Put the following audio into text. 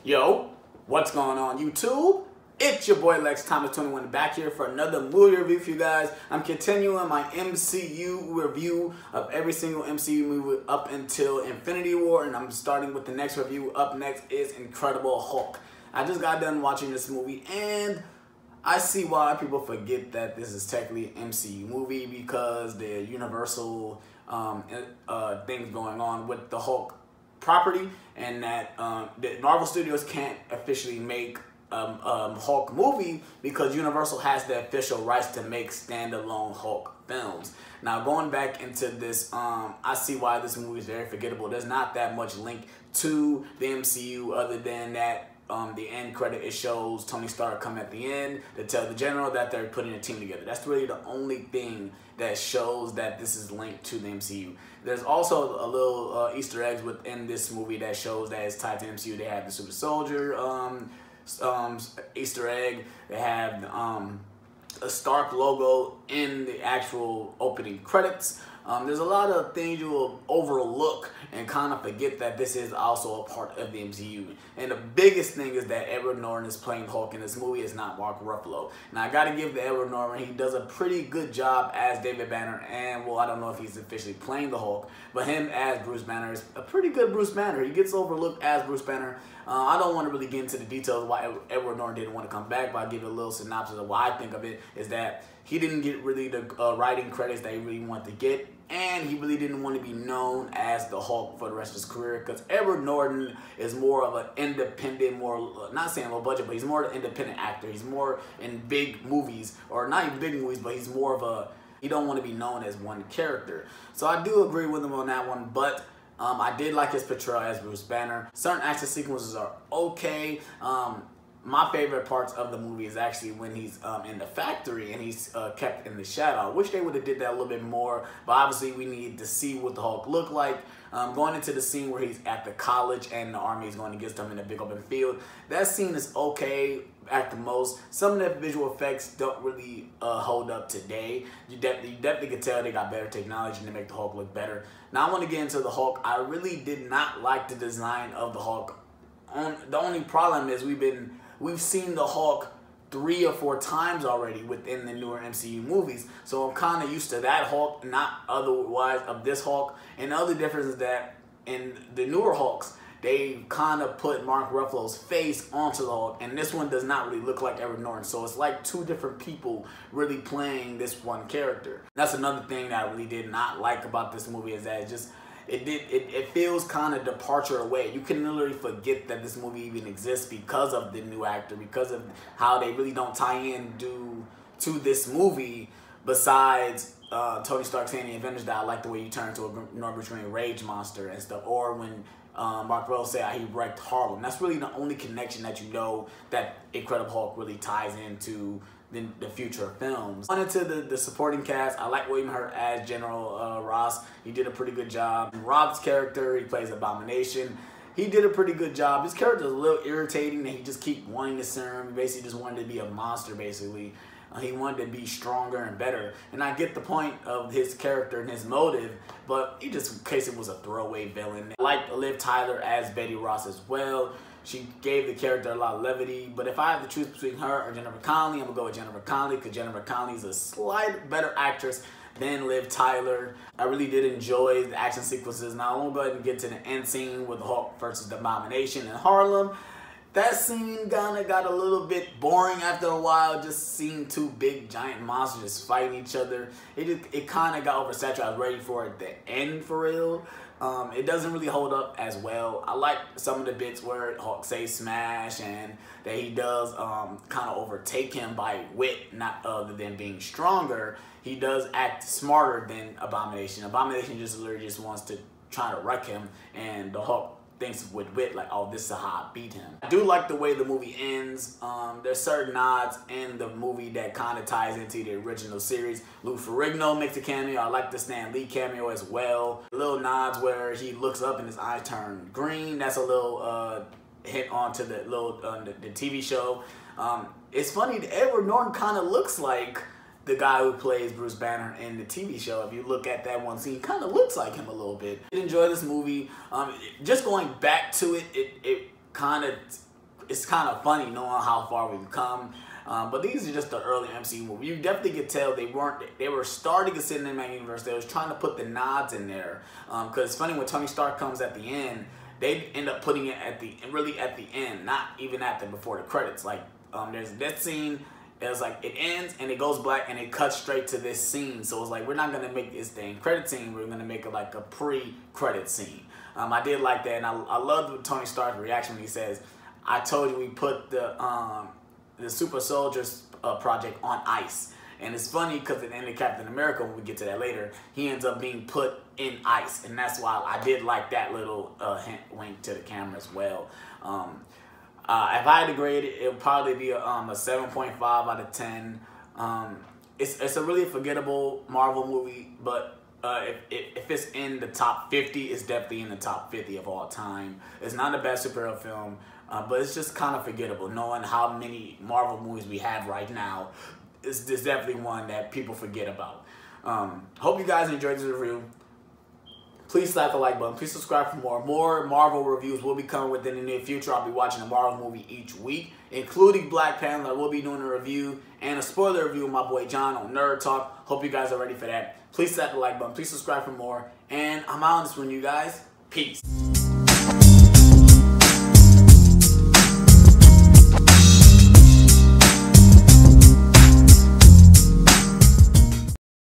Yo, what's going on YouTube? It's your boy LexThomas21 back here for another movie review for you guys. I'm continuing my MCU review of every single MCU movie up until Infinity War, and I'm starting with the next review. Up next is Incredible Hulk. I just got done watching this movie, and I see why people forget that this is technically an MCU movie because the Universal things going on with the Hulk property, and that the Marvel Studios can't officially make Hulk movie because Universal has the official rights to make standalone Hulk films. Now, going back into this, I see why this movie is very forgettable. There's not that much link to the MCU other than that the end credit, it shows Tony Stark come at the end to tell the general that they're putting a team together. That's really the only thing that shows that this is linked to the MCU. There's also a little Easter eggs within this movie that shows that it's tied to the MCU. They have the Super Soldier Easter egg. They have a Stark logo in the actual opening credits. There's a lot of things you will overlook and kind of forget that this is also a part of the MCU. And the biggest thing is that Edward Norton is playing Hulk in this movie. It's not Mark Ruffalo. Now, I got to give the Edward Norton, he does a pretty good job as David Banner. And, well, I don't know if he's officially playing the Hulk, but him as Bruce Banner is a pretty good Bruce Banner. He gets overlooked as Bruce Banner. I don't want to really get into the details of why Edward Norton didn't want to come back, but I'll give you a little synopsis of why I think of it is that he didn't get really the writing credits that he really wanted to get, and he really didn't want to be known as the Hulk for the rest of his career because Edward Norton is more of an independent, more, not saying low budget, but he's more an independent actor. He's more in big movies, or not even big movies, but he's more of a, he don't want to be known as one character. So I do agree with him on that one, but I did like his portrayal as Bruce Banner. Certain action sequences are okay. My favorite parts of the movie is actually when he's in the factory and he's kept in the shadow. I wish they would have did that a little bit more, but obviously we need to see what the Hulk looked like. Going into the scene where he's at the college and the army is going to get them in a big open field, that scene is okay at the most. Some of the visual effects don't really hold up today. You definitely can tell they got better technology to make the Hulk look better. Now I want to get into the Hulk. I really did not like the design of the Hulk. The only problem is we've seen the Hulk 3 or 4 times already within the newer MCU movies. So I'm kind of used to that Hulk, not otherwise of this Hulk. And the other difference is that in the newer Hulks, they kind of put Mark Ruffalo's face onto the Hulk, and this one does not really look like Edward Norton. So it's like 2 different people really playing this one character. That's another thing that I really did not like about this movie is that it feels kind of departure away. You can literally forget that this movie even exists because of the new actor, because of how they really don't tie in to this movie besides Tony Stark saying in the Avengers that I like the way you turn into a Norbert rage monster and stuff, or when Mark Ruffalo said he wrecked Harlem. That's really the only connection that you know that Incredible Hulk really ties into the future films. On into the supporting cast, I like William Hurt as General Ross. He did a pretty good job. Rob's character, he plays Abomination. He did a pretty good job. His character is a little irritating that he just keep wanting the serum. He basically just wanted to be a monster, basically. He wanted to be stronger and better. And I get the point of his character and his motive, but he just, in case it was a throwaway villain. I like Liv Tyler as Betty Ross as well. She gave the character a lot of levity, but if I have to choose between her or Jennifer Connelly, I'm gonna go with Jennifer Connelly because Jennifer Connelly is a slight better actress than Liv Tyler. I really did enjoy the action sequences. Now I'm gonna go ahead and get to the end scene with the Hulk versus the Abomination in Harlem. That scene kind of got a little bit boring after a while, just seeing 2 big giant monsters just fighting each other. It kind of got oversaturated. I was ready for it to end for real. It doesn't really hold up as well. I like some of the bits where Hulk says smash and that he does kind of overtake him by wit, not other than being stronger. He does act smarter than Abomination. Abomination just literally just wants to try to wreck him, and the Hulk thinks with wit like, oh, this is how I beat him. I do like the way the movie ends. There's certain nods in the movie that kind of ties into the original series. Lou Ferrigno makes a cameo. I like the Stan Lee cameo as well. Little nods where he looks up and his eyes turn green. That's a little hit onto the little the TV show. It's funny that Edward Norton kind of looks like the guy who plays Bruce Banner in the TV show. If you look at that one scene, kind of looks like him a little bit. I enjoy this movie. Just going back to it, it kind of it's kind of funny knowing how far we've come. But these are just the early MCU movies. You definitely could tell they were starting a cinematic universe. They was trying to put the nods in there. Because it's funny when Tony Stark comes at the end, they end up putting it at the end, not even before the credits. Like there's that scene. It's like it ends and it goes black and it cuts straight to this scene. So it's like we're not gonna make this thing credit scene. We're gonna make it like a pre-credit scene. I did like that, and I love Tony Stark's reaction when he says, "I told you we put the Super Soldiers project on ice." And it's funny because at the end of Captain America, when we get to that later, he ends up being put in ice, and that's why I did like that little hint, wink to the camera as well. If I had to grade it, it would probably be a 7.5 out of 10. It's a really forgettable Marvel movie, but if it's in the top 50, it's definitely in the top 50 of all time. It's not a bad superhero film, but it's just kind of forgettable. Knowing how many Marvel movies we have right now, it's definitely one that people forget about. Hope you guys enjoyed this review. Please slap the like button. Please subscribe for more. More Marvel reviews will be coming within the near future. I'll be watching a Marvel movie each week, including Black Panther. I will be doing a review and a spoiler review with my boy John on Nerd Talk. Hope you guys are ready for that. Please slap the like button. Please subscribe for more. And I'm out on this one, you guys. Peace.